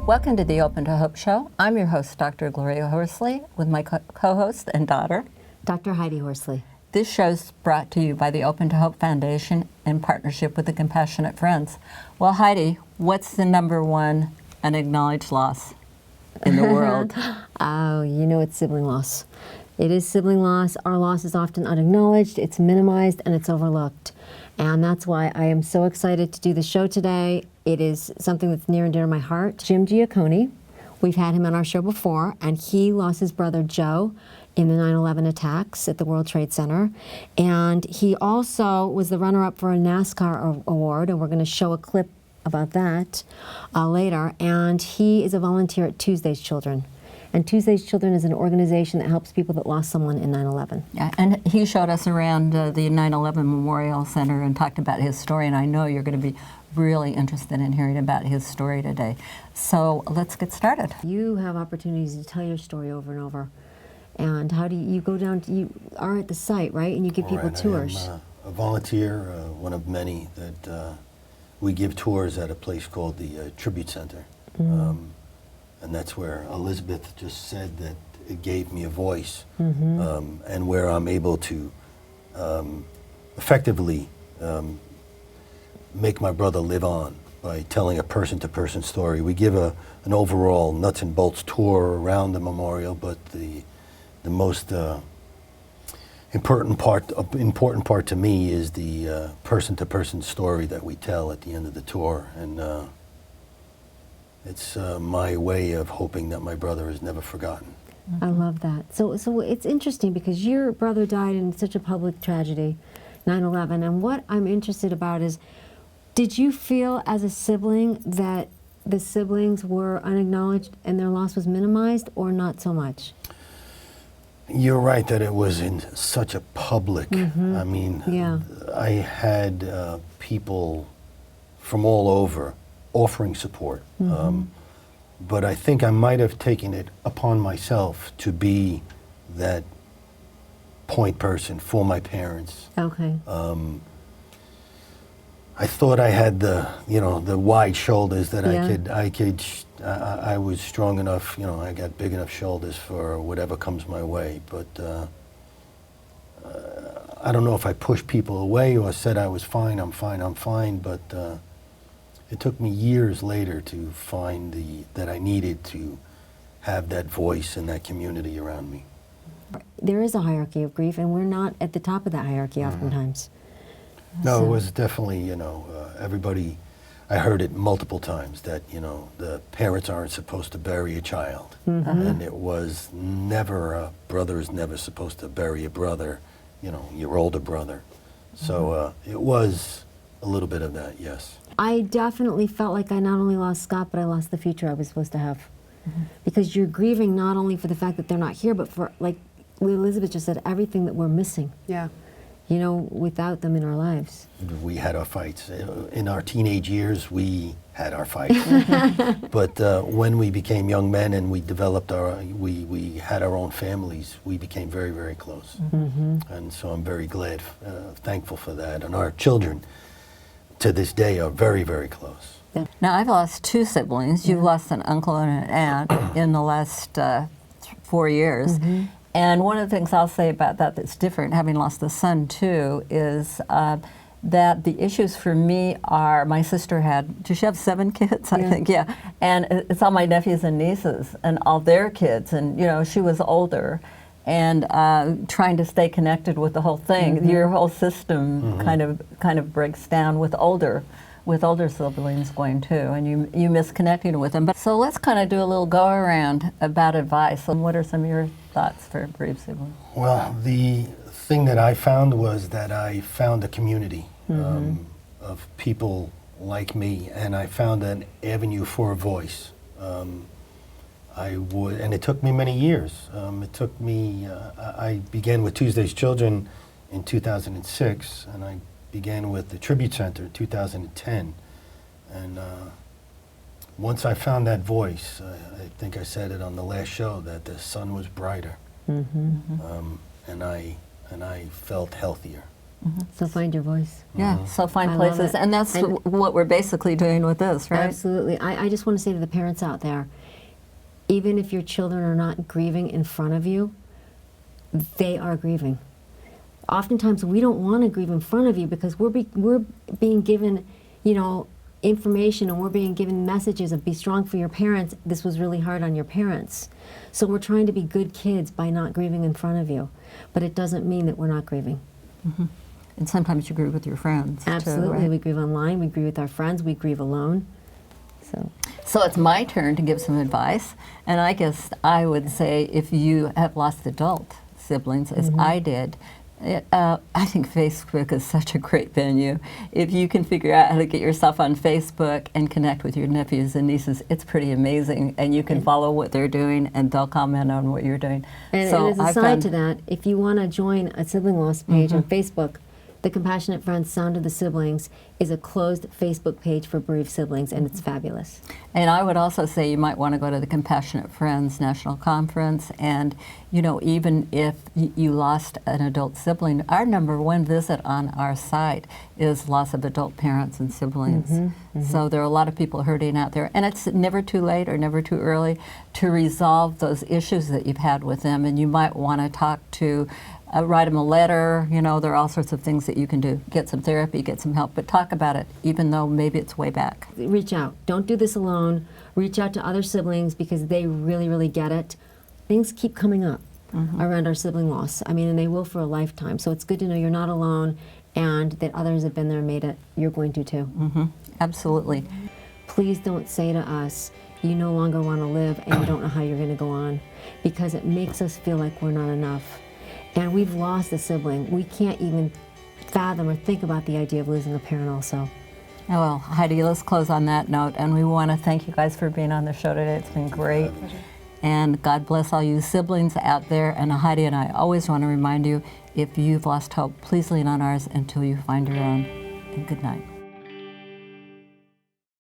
Welcome to the Open to Hope Show. I'm your host, Dr. Gloria Horsley, with my co-host and daughter, Dr. Heidi Horsley. This show's brought to you by the Open to Hope Foundation in partnership with the Compassionate Friends. Well, Heidi, what's the number one unacknowledged loss in the world? Oh, you know it's sibling loss. It is sibling loss. Our loss is often unacknowledged, it's minimized, and it's overlooked. And that's why I am so excited to do the show today. It is something that's near and dear to my heart. Jim Giaccone, we've had him on our show before, and he lost his brother Joe in the 9/11 attacks at the World Trade Center. And he also was the runner-up for a NASCAR award, and we're going to show a clip about that later. And he is a volunteer at Tuesday's Children. And Tuesday's Children is an organization that helps people that lost someone in 9/11. Yeah, and he showed us around the 9/11 Memorial Center and talked about his story, and I know you're going to be really interested in hearing about his story today. So let's get started. You have opportunities to tell your story over and over. And how do you go down, you are at the site, right? And you give people tours. I'm a volunteer, one of many, that we give tours at a place called the Tribute Center. And that's where Elizabeth just said that it gave me a voice, and where I'm able to effectively make my brother live on by telling a person-to-person story. We give an overall nuts and bolts tour around the memorial, but the most important part to me is the person-to-person story that we tell at the end of the tour, and it's my way of hoping that my brother is never forgotten. I love that. So it's interesting because your brother died in such a public tragedy, 9/11, and what I'm interested about is, did you feel as a sibling that the siblings were unacknowledged and their loss was minimized, or not so much? You're right that it was in such a public, I mean, Yeah. I had people from all over offering support, but I think I might have taken it upon myself to be that point person for my parents. Okay. I thought I had the wide shoulders that Yeah. I was strong enough, I got big enough shoulders for whatever comes my way, but I don't know if I pushed people away or said I was fine, I'm fine, but it took me years later to find that I needed to have that voice and that community around me. There is a hierarchy of grief, and we're not at the top of that hierarchy oftentimes. No, So- it was definitely, everybody, I heard it multiple times that, the parents aren't supposed to bury a child. And it was never, a brother is never supposed to bury a brother, your older brother. So it was a little bit of that, yes. I definitely felt like I not only lost Scott, but I lost the future I was supposed to have. Because you're grieving not only for the fact that they're not here, but for, like Elizabeth just said, everything that we're missing. Yeah. Without them in our lives. We had our fights. In our teenage years, we had our fights. But when we became young men and we developed we had our own families, we became very, very close. And so I'm very glad, thankful for that. And our children, to this day, are very, very close. Now, I've lost two siblings. You've lost an uncle and an aunt in the last 4 years. And one of the things I'll say about that's different, having lost a son too, is that the issues for me are, my sister did she have 7 kids? I think, yeah. And it's all my nephews and nieces and all their kids. And, she was older. And trying to stay connected with the whole thing, your whole system kind of breaks down with older siblings going too, and you miss connecting with them. But so let's kind of do a little go around about advice. And what are some of your thoughts for bereaved siblings? Well, the thing that I found was that I found a community of people like me, and I found an avenue for a voice. And it took me many years. I began with Tuesday's Children in 2006, and I began with the Tribute Center in 2010. And once I found that voice, I think I said it on the last show, that the sun was brighter. And I felt healthier. So find your voice. Yeah, so find I love places. it. And that's And- what we're basically doing with this, right? Absolutely. I just want to say to the parents out there, even if your children are not grieving in front of you, they are grieving. Oftentimes we don't want to grieve in front of you because we're being given, you know, information, and we're being given messages of be strong for your parents. This was really hard on your parents. So we're trying to be good kids by not grieving in front of you. But it doesn't mean that we're not grieving. And sometimes you grieve with your friends, Absolutely. too, right? We grieve online, we grieve with our friends, we grieve alone. So it's my turn to give some advice. And I guess I would say if you have lost adult siblings, as I did, I think Facebook is such a great venue. If you can figure out how to get yourself on Facebook and connect with your nephews and nieces, it's pretty amazing. And you can follow what they're doing, and they'll comment on what you're doing. And, so and as a side to that, if you want to join a Sibling Loss page on Facebook, the Compassionate Friends Sound of the Siblings is a closed Facebook page for bereaved siblings, and it's fabulous. And I would also say you might want to go to the Compassionate Friends National Conference, and you know, even if you lost an adult sibling, our #1 visit on our site is loss of adult parents and siblings. So there are a lot of people hurting out there, and it's never too late or never too early to resolve those issues that you've had with them. And you might want to talk to write them a letter. You know, there are all sorts of things that you can do. Get some therapy, get some help, but talk about it, even though maybe it's way back. Reach out. Don't do this alone. Reach out to other siblings because they really, really get it. Things keep coming up around our sibling loss. I mean, and they will for a lifetime. So it's good to know you're not alone and that others have been there and made it. You're going to too. Absolutely. Please don't say to us, you no longer want to live and you don't know how you're going to go on, because it makes us feel like we're not enough. And we've lost a sibling. We can't even fathom or think about the idea of losing a parent also. Oh, well, Heidi, let's close on that note. And we want to thank you guys for being on the show today. It's been great. And God bless all you siblings out there. And Heidi and I always want to remind you, if you've lost hope, please lean on ours until you find your own. And good night.